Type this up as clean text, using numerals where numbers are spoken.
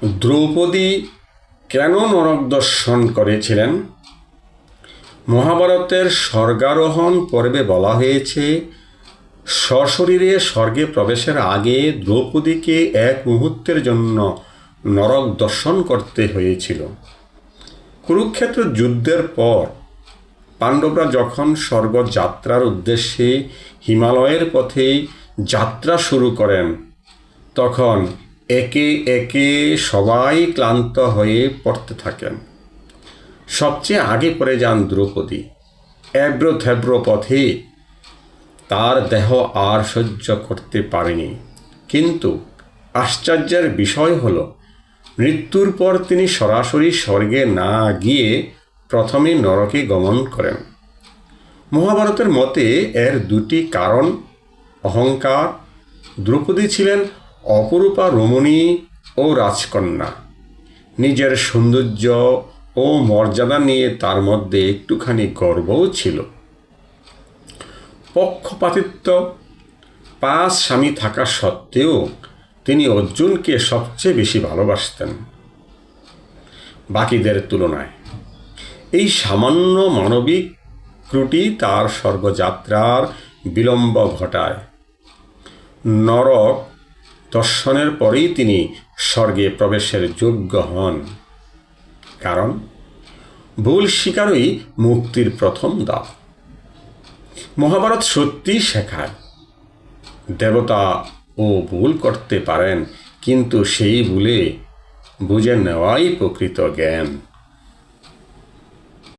দ্রৌপদী কেন নরক দর্শন করেছিলেন? মহাভারতের স্বর্গারোহণ পর্বে বলা হয়েছে, সশরীরে স্বর্গে প্রবেশের আগে দ্রৌপদীকে এক মুহূর্তের জন্য নরক দর্শন করতে হয়েছিল। কুরুক্ষেত্র যুদ্ধের পর পাণ্ডবরা যখন স্বর্গযাত্রার উদ্দেশ্যে হিমালয়ের পথে যাত্রা শুরু করেন, তখন একে একে সবাই ক্লান্ত হয়ে পড়তে থাকেন। সবচেয়ে আগে পড়ে যান দ্রৌপদী। এব্রো থেব্রো পথে তার দেহ আর সহ্য করতে পারেনি। কিন্তু আশ্চর্যের বিষয় হল, মৃত্যুর পর তিনি সরাসরি স্বর্গে না গিয়ে প্রথমে নরকে গমন করেন। মহাভারতের মতে এর দুটি কারণ। অহংকার। দ্রৌপদী ছিলেন অপরূপা রমণী ও রাজকন্যা। নিজের সৌন্দর্য ও মর্যাদা নিয়ে তার মধ্যে একটুখানি গর্বও ছিল। পক্ষপাতিত্ব। 5 স্বামী থাকা সত্ত্বেও তিনি অর্জুনকে সবচেয়ে বেশি ভালোবাসতেন বাকিদের তুলনায়। এই সামান্য মানবিক ত্রুটি তার স্বর্গযাত্রার বিলম্ব ঘটায়। নরক দর্শনের পরেই তিনি স্বর্গে প্রবেশের যোগ্য হন। কারণ ভুল স্বীকারই মুক্তির প্রথম ধাপ। মহাভারত সত্যি শেখায়, দেবতা ও ভুল করতে পারেন, কিন্তু সেই ভুলে বুঝে নেওয়াই প্রকৃত জ্ঞান।